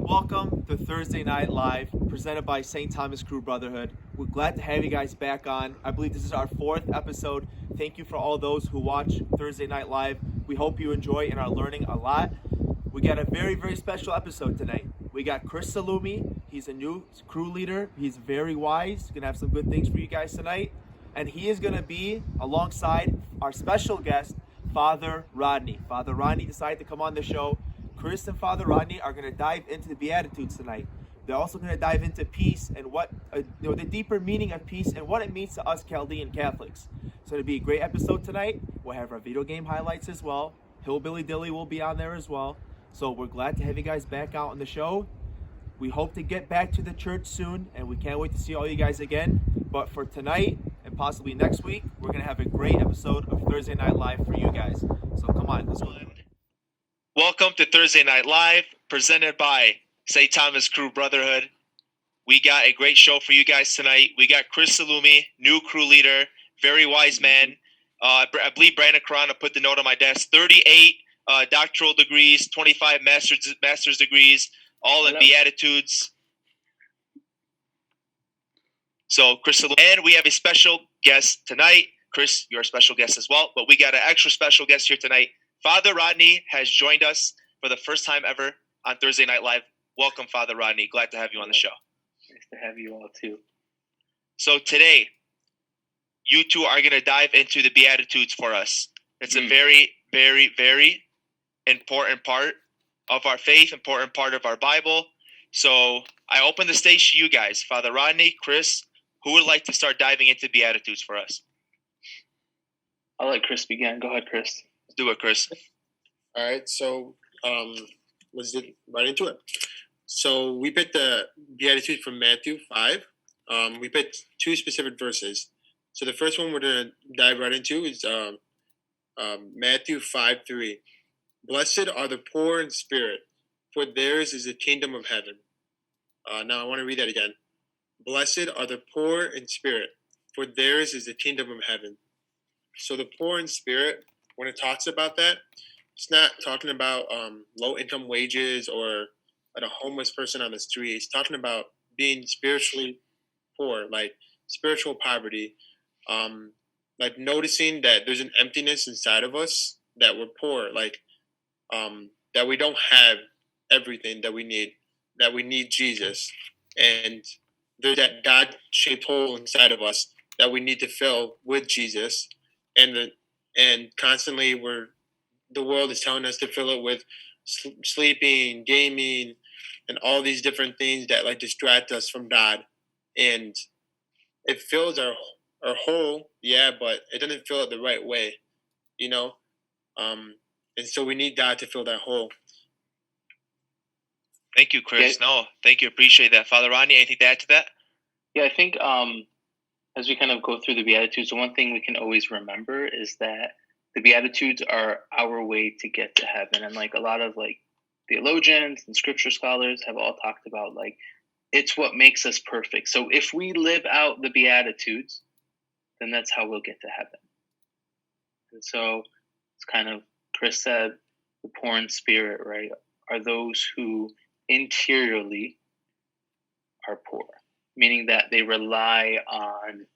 Welcome to Thursday Night Live, presented by St. Thomas CREW Brotherhood. We're glad to have you guys back on. I believe this is our 4th episode. Thank you for all those who watch Thursday Night Live. We hope you enjoy and are learning a lot. We got a very, very special episode tonight. We got Chris Sallumi. He's a new crew leader. He's very wise. He's going to have some good things for you guys tonight. And he is going to be alongside our special guest, Father Rodney. Father Rodney decided to come on the show. Chris and Father Rodney are going to dive into the Beatitudes tonight. They're also going to dive into peace and what the deeper meaning of peace and what it means to us Chaldean Catholics. So it'll be a great episode tonight. We'll have our video game highlights as well. Hillbilly Dilly will be on there as well. So we're glad to have you guys back out on the show. We hope to get back to the church soon, and we can't wait to see all you guys again. But for tonight and possibly next week, we're going to have a great episode of Thursday Night Live for you guys. So come on, let's go. Welcome to Thursday Night Live, presented by St. Thomas CREW Brotherhood. We got a great show for you guys tonight. We got Chris Sallumi, new crew leader, very wise man. I believe Brandon Carano put the note on my desk. 38 doctoral degrees, 25 master's degrees, all in Beatitudes. So Chris Sallumi, and we have a special guest tonight. Chris, you're a special guest as well, but we got an extra special guest here tonight. Father Rodney has joined us for the first time ever on Thursday Night Live. Welcome, Father Rodney. Glad to have you on the show. Nice to have you all, too. So today, you two are going to dive into the Beatitudes for us. It's a very, very, very important part of our faith, important part of our Bible. So I open the stage to you guys. Father Rodney, Chris, who would like to start diving into Beatitudes for us? I'll let Chris begin. Go ahead, Chris. Do it, Chris. All right, so let's get right into it. So we picked the Beatitudes from Matthew 5. We picked 2 specific verses. So the first one we're going to dive right into is Matthew 5:3. Blessed are the poor in spirit, for theirs is the kingdom of heaven. Now I want to read that again. Blessed are the poor in spirit, for theirs is the kingdom of heaven. So the poor in spirit, when it talks about that, it's not talking about low-income wages or like a homeless person on the street. It's talking about being spiritually poor, like spiritual poverty, like noticing that there's an emptiness inside of us, that we're poor, like that we don't have everything that we need Jesus. And there's that God-shaped hole inside of us that we need to fill with Jesus. And constantly the world is telling us to fill it with sleeping, gaming, and all these different things that like distract us from God. And it fills our hole, yeah, but it doesn't fill it the right way, you know? And so we need God to fill that hole. Thank you, Chris. Yeah. No, thank you. Appreciate that. Father Rodney, anything to add to that? Yeah, I think as we kind of go through the Beatitudes, the one thing we can always remember is that the Beatitudes are our way to get to heaven. And like a lot of like theologians and scripture scholars have all talked about, like, it's what makes us perfect. So if we live out the Beatitudes, then that's how we'll get to heaven. And so it's kind of, Chris said, the poor in spirit, right, are those who interiorly are poor, meaning that they rely on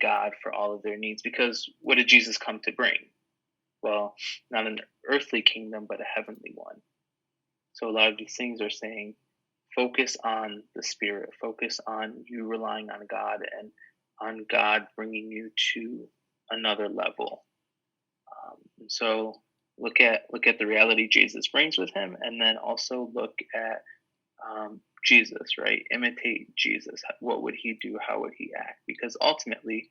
God for all of their needs. Because what did Jesus come to bring? Well, not an earthly kingdom, but a heavenly one. So a lot of these things are saying, focus on the Spirit, focus on you relying on God and on God bringing you to another level. And so look at the reality Jesus brings with him, and then also look at Jesus, right? Imitate Jesus. What would he do? How would he act? Because ultimately,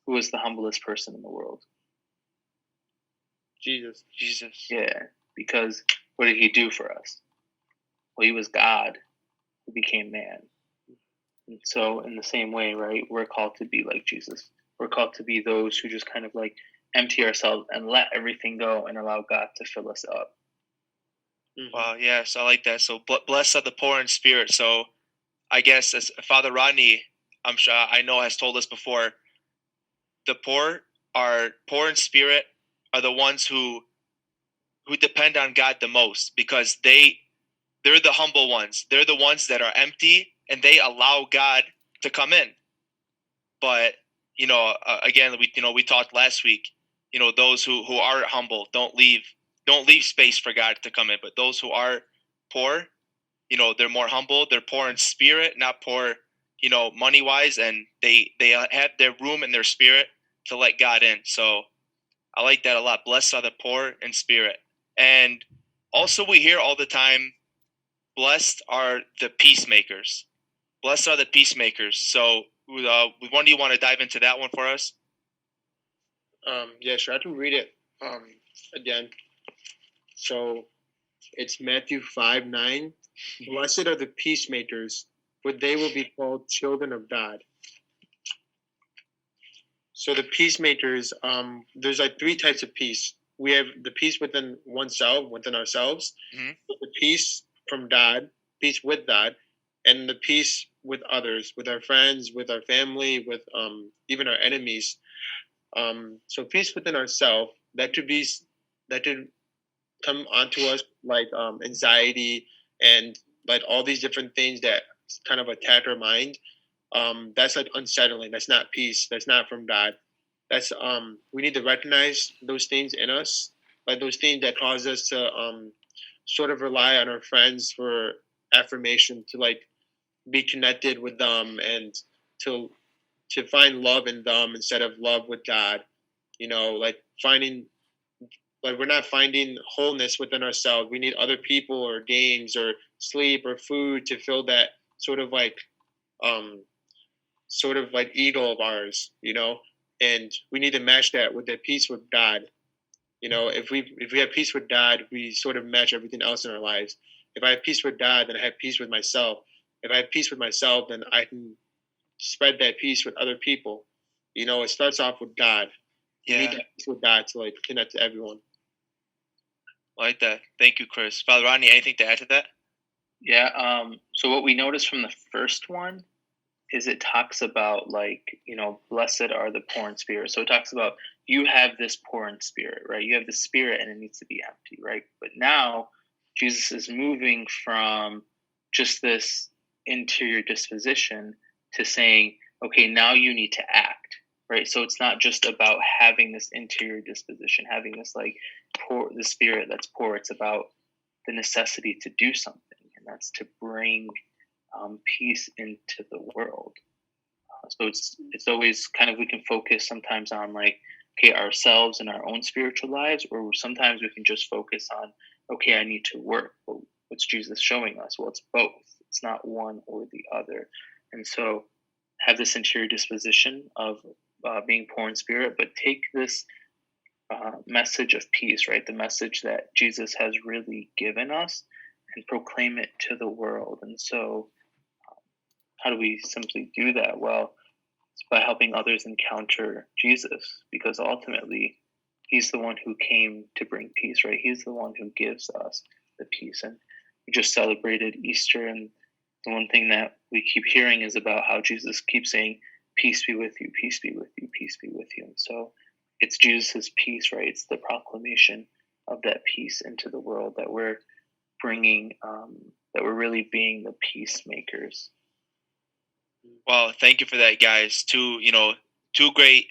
who is the humblest person in the world? Jesus. Yeah, because what did he do for us? Well, he was God who became man. And so in the same way, right, we're called to be like Jesus. We're called to be those who just kind of like empty ourselves and let everything go and allow God to fill us up. Wow, yes, I like that. So blessed are the poor in spirit. So I guess as Father Rodney, I'm sure I know has told us before, the poor in spirit are the ones who depend on God the most, because they're the humble ones. They're the ones that are empty and they allow God to come in. But again, we talked last week. Those who are humble don't leave space for God to come in. But those who are poor, they're more humble. They're poor in spirit, not poor, money wise, and they have their room in their spirit to let God in. So I like that a lot. Blessed are the poor in spirit. And also we hear all the time, blessed are the peacemakers. Blessed are the peacemakers. So one, do you want to dive into that one for us? Yeah, sure. I can read it again. So it's Matthew 5:9. Blessed are the peacemakers, for they will be called children of God. So the peacemakers, there's like three types of peace. We have the peace within oneself, within ourselves, the peace from God, peace with God, and the peace with others, with our friends, with our family, with even our enemies. So peace within ourselves, that could come onto us like anxiety and like all these different things that kind of attack our mind. That's like unsettling. That's not peace. That's not from God. That's we need to recognize those things in us, like those things that cause us to sort of rely on our friends for affirmation, to like be connected with them and to find love in them instead of love with God. Like we're not finding wholeness within ourselves. We need other people or games or sleep or food to fill that sort of like ego of ours, and we need to match that with the peace with God. If we have peace with God, we sort of match everything else in our lives. If I have peace with God, then I have peace with myself. If I have peace with myself, then I can spread that peace with other people. It starts off with God. You need that peace with God to like connect to everyone. I like that. Thank you, Chris. Father Rodney, anything to add to that? Yeah. So what we noticed from the first one is it talks about like, blessed are the poor in spirit. So it talks about you have this poor in spirit, right? You have the spirit and it needs to be empty, right? But now Jesus is moving from just this interior disposition to saying, okay, now you need to act, right? So it's not just about having this interior disposition, having this like poor, the spirit that's poor. It's about the necessity to do something, and that's to bring peace into the world. So it's always kind of, we can focus sometimes on like, okay, ourselves and our own spiritual lives, or sometimes we can just focus on, okay, I need to work. Well, what's Jesus showing us? Well, it's both. It's not one or the other. And so have this interior disposition of being poor in spirit, but take this message of peace, right? The message that Jesus has really given us, and proclaim it to the world. And so how do we simply do that? Well, it's by helping others encounter Jesus, because ultimately he's the one who came to bring peace, right? He's the one who gives us the peace. And we just celebrated Easter, and the one thing that we keep hearing is about how Jesus keeps saying, peace be with you, peace be with you, peace be with you. And so it's Jesus' peace, right? It's the proclamation of that peace into the world that we're bringing, that we're really being the peacemakers. Well, thank you for that, guys. Two great,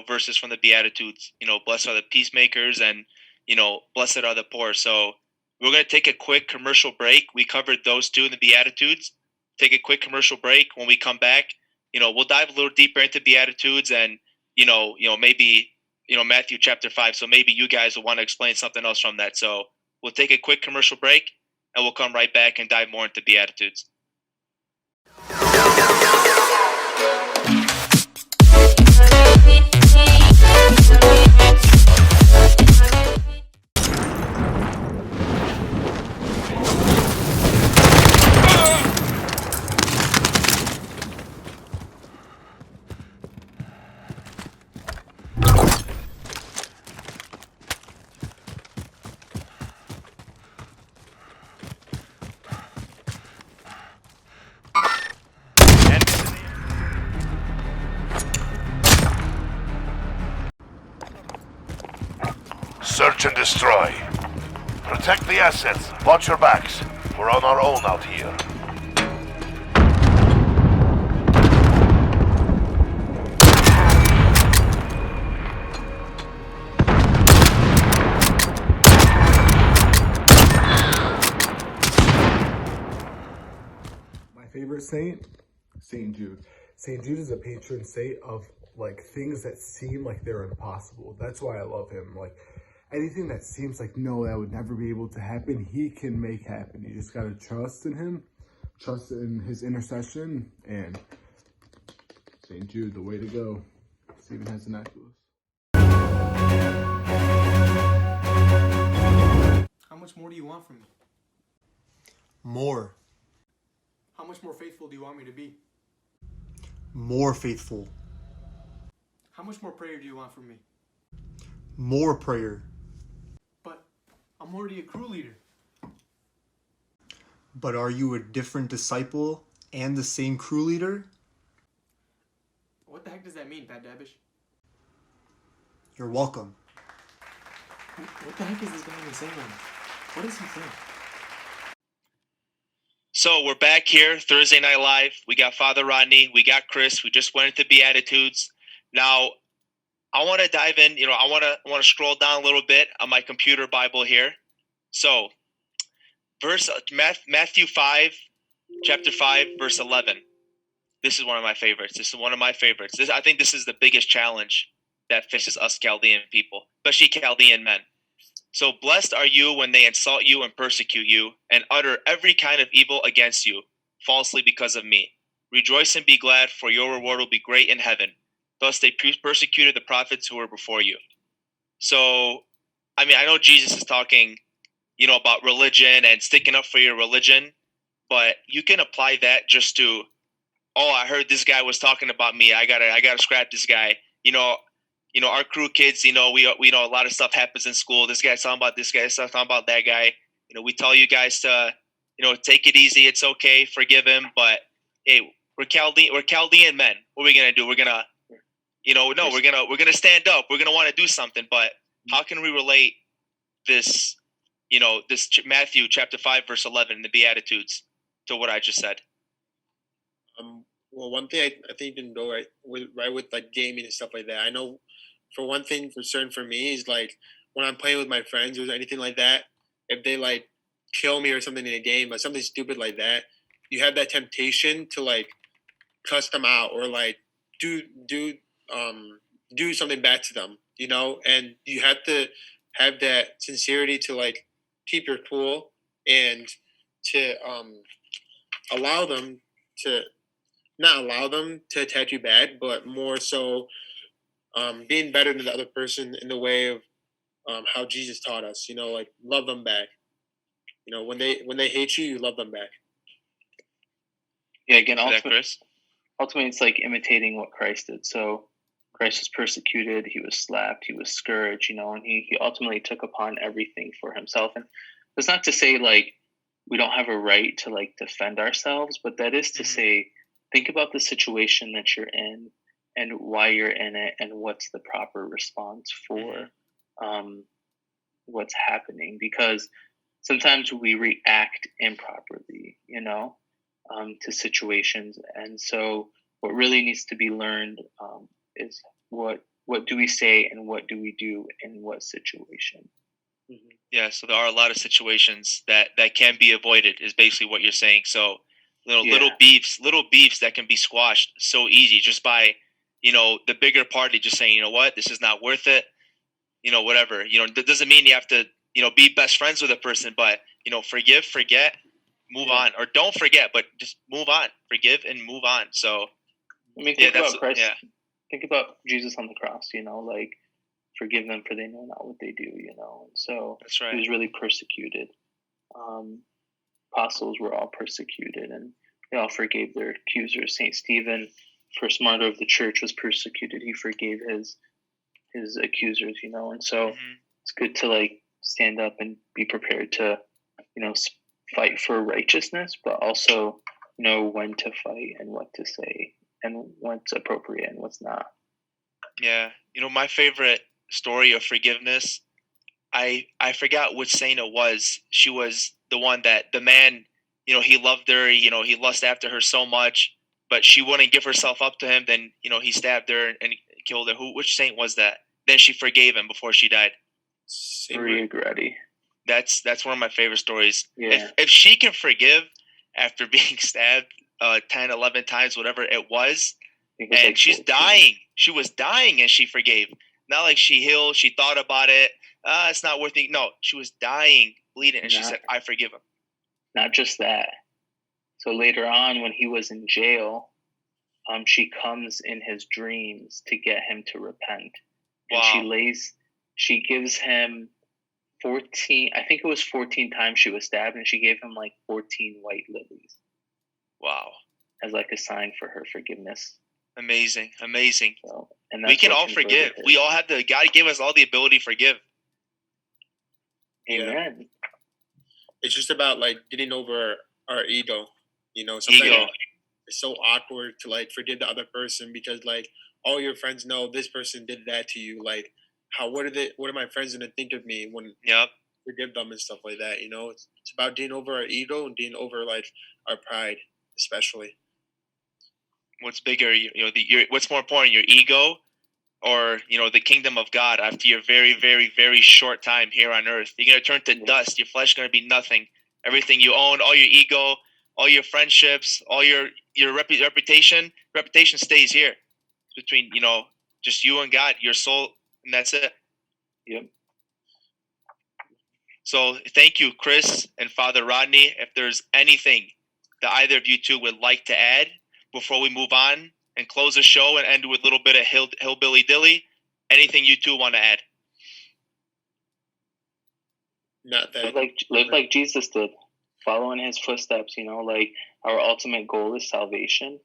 verses from the Beatitudes. Blessed are the peacemakers, and blessed are the poor. So we're going to take a quick commercial break. We covered those two in the Beatitudes. Take a quick commercial break. When we come back, we'll dive a little deeper into Beatitudes and maybe Matthew chapter 5. So maybe you guys will want to explain something else from that. So we'll take a quick commercial break, and we'll come right back and dive more into Beatitudes. search and destroy. Protect the assets. Watch your backs. We're on our own out here. My favorite saint? Saint Jude. Saint Jude is a patron saint of like things that seem like they're impossible. That's why I love him. Like anything that seems like no, that would never be able to happen, he can make happen. You just gotta trust in him, trust in his intercession, and Saint Jude, the way to go. Stephen has a necklace. How much more do you want from me? More. How much more faithful do you want me to be? More faithful. How much more prayer do you want from me? More prayer. But I'm already a crew leader. But are you a different disciple and the same crew leader? What the heck does that mean, Pat Dabish? You're welcome. What the heck is this guy even saying? What is he saying? So we're back here, Thursday Night Live. We got Father Rodney. We got Chris. We just went into Beatitudes. Now, I want to dive in. I want to scroll down a little bit on my computer Bible here. So, Matthew 5, chapter 5, verse 11. This is one of my favorites. I think this is the biggest challenge that faces us Chaldean people, especially Chaldean men. So blessed are you when they insult you and persecute you and utter every kind of evil against you, falsely because of me. Rejoice and be glad, for your reward will be great in heaven. Thus they persecuted the prophets who were before you. So, I know Jesus is talking, about religion and sticking up for your religion, but you can apply that just to, I heard this guy was talking about me. I gotta scrap this guy. Our crew kids, we know a lot of stuff happens in school. This guy's talking about this guy, talking about that guy. We tell you guys to, take it easy. It's okay. Forgive him. But hey, we're Chaldean men. What are we gonna do? We're gonna, we're gonna stand up. We're gonna want to do something. But how can we relate this, this Matthew chapter 5 verse 11 in the Beatitudes to what I just said? Well, one thing I think you can go right with like gaming and stuff like that. I know, for one thing for certain for me is like when I'm playing with my friends or anything like that, if they like kill me or something in a game or something stupid like that, you have that temptation to like cuss them out or like do something bad to them, and you have to have that sincerity to like keep your cool and to allow them to not allow them to attack you bad, but more so being better than the other person in the way of how Jesus taught us. Like love them back. When they hate you, you love them back. Yeah, again, Chris? Ultimately, it's like imitating what Christ did. So Christ was persecuted, he was slapped, he was scourged, and he ultimately took upon everything for himself. And it's not to say like we don't have a right to like defend ourselves, but that is to say, think about the situation that you're in and why you're in it and what's the proper response for what's happening. Because sometimes we react improperly, to situations. And so what really needs to be learned is what do we say and what do we do in what situation. Yeah, so there are a lot of situations that can be avoided is basically what you're saying. So little beefs that can be squashed so easy just by, the bigger party just saying, what, this is not worth it, whatever. That doesn't mean you have to, be best friends with a person, but, forgive, forget, move on. Or don't forget, but just move on. Forgive and move on. So, think about Christ. Yeah. Think about Jesus on the cross, like, forgive them for they know not what they do, and so that's right. He was really persecuted. Apostles were all persecuted, and they all forgave their accusers. Saint Stephen, first martyr of the church, was persecuted. He forgave his accusers, and so it's good to like stand up and be prepared to, fight for righteousness, but also know when to fight and what to say and what's appropriate and what's not. Yeah, my favorite story of forgiveness I forgot which saint it was. She was the one that the man, he loved her, he lusted after her so much, but she wouldn't give herself up to him. Then, he stabbed her and killed her. Which saint was that? Then she forgave him before she died. Regretty. That's one of my favorite stories. Yeah. If she can forgive after being stabbed 10, 11 times, whatever it was, and like she's 14. dying. She was dying and she forgave. Not like she healed, she thought about it. It's not worth it. No, she was dying, bleeding, and she said, I forgive him. Not just that. So later on, when he was in jail, she comes in his dreams to get him to repent. And she gives him 14, I think it was 14 times she was stabbed, and she gave him like 14 white lilies. Wow. As like a sign for her forgiveness. Amazing. So, and we can all forgive. We all have God gave us all the ability to forgive. Amen. Yeah. It's just about like getting over our ego. Sometimes it's so awkward to like forgive the other person because like all your friends know this person did that to you. Like, what are my friends gonna think of me when forgive them and stuff like that? It's about getting over our ego and getting over like our pride, especially. What's bigger? What's more important, your ego or the kingdom of God? After your very, very, very short time here on earth, you're gonna turn to dust. Your flesh is gonna be nothing. Everything you own, all your ego, all your friendships, all your reputation stays here. It's between just you and God, your soul, and that's it. Yep. So thank you, Chris and Father Rodney. If there's anything that either of you two would like to add before we move on and close the show and end with a little bit of hillbilly dilly, anything you two want to add? Not that. Live like Jesus did. Follow in his footsteps, like our ultimate goal is salvation.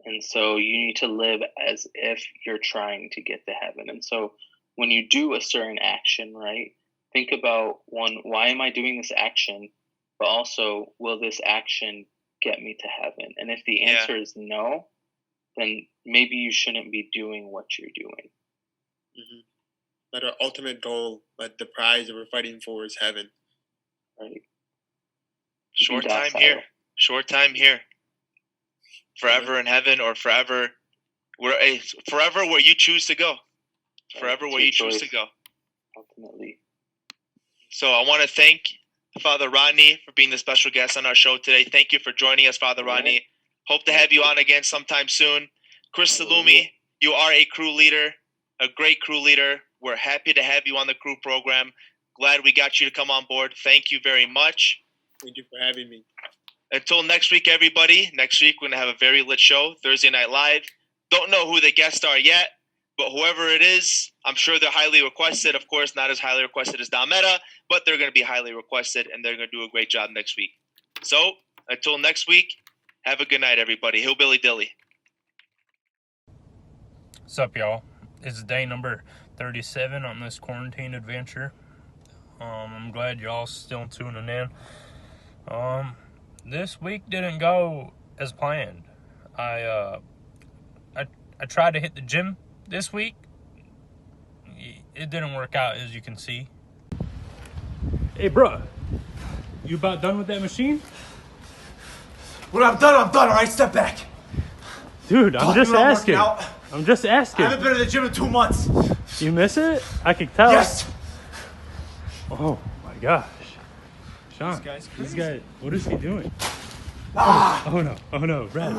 And so you need to live as if you're trying to get to heaven. And so when you do a certain action, right, think about one, why am I doing this action? But also, will this action get me to heaven? And if the answer is no, then maybe you shouldn't be doing what you're doing. Mm-hmm. But our ultimate goal, like the prize that we're fighting for, is heaven. Right. Short time here. Forever in heaven, or forever where you choose to go. Forever where you choose to go. Ultimately. So I want to thank Father Rodney for being the special guest on our show today. Thank you for joining us, Father Rodney. Hope to have you on again sometime soon. Chris Sallumi, you are a CREW leader, a great CREW leader. We're happy to have you on the CREW program. Glad we got you to come on board. Thank you very much. Thank you for having me. Until next week, everybody. Next week, we're going to have a very lit show, Thursday Night Live. Don't know who the guests are yet, but whoever it is, I'm sure they're highly requested. Of course, not as highly requested as Don Meta, but they're going to be highly requested, and they're going to do a great job next week. So, until next week, have a good night, everybody. Hillbilly Dilly. What's up, y'all? It's day number 37 on this quarantine adventure. I'm glad y'all still tuning in. This week didn't go as planned. I tried to hit the gym this week. It didn't work out, as you can see. Hey, bro, you about done with that machine? When I'm done, all right? Step back. Dude, I'm just asking. I'm just asking. I haven't been to the gym in 2 months. You miss it? I can tell. Yes. Oh my gosh. Sean, this guy, what is he doing? Ah. Oh no, Brad.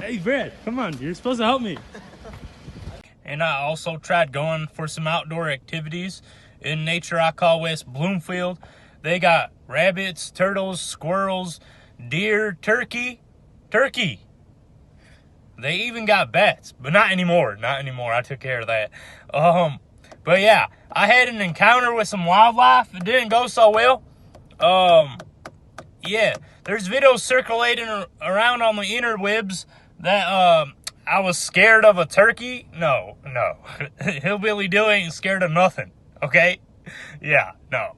Hey, Brad, come on, you're supposed to help me. And I also tried going for some outdoor activities in nature. I call West Bloomfield. They got rabbits, turtles, squirrels, deer, turkey. They even got bats, but not anymore. I took care of that. But yeah, I had an encounter with some wildlife. It didn't go so well. Yeah, there's videos circulating around on the interwebs that I was scared of a turkey. No. Hillbilly Dill ain't scared of nothing, okay? Yeah, no.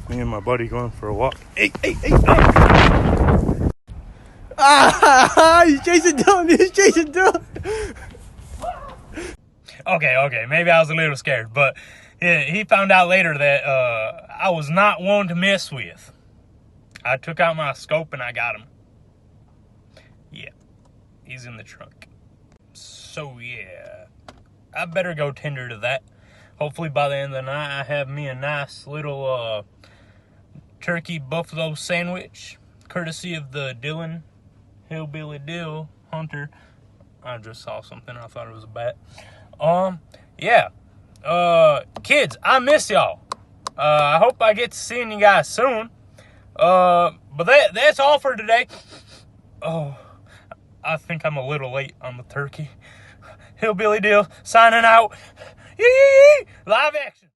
Me and my buddy going for a walk. Hey. He's chasing Dylan. Okay, maybe I was a little scared, but he found out later that I was not one to mess with. I took out my scope and I got him. Yeah, he's in the trunk. So yeah, I better go tender to that. Hopefully by the end of the night I have me a nice little turkey buffalo sandwich, courtesy of the Dylan Hillbilly Dill Hunter. I just saw something, I thought it was a bat. Yeah. Kids, I miss y'all. I hope I get to seeing you guys soon. But that's all for today. Oh, I think I'm a little late on the turkey. Hillbilly Dill signing out. Yee! Live action.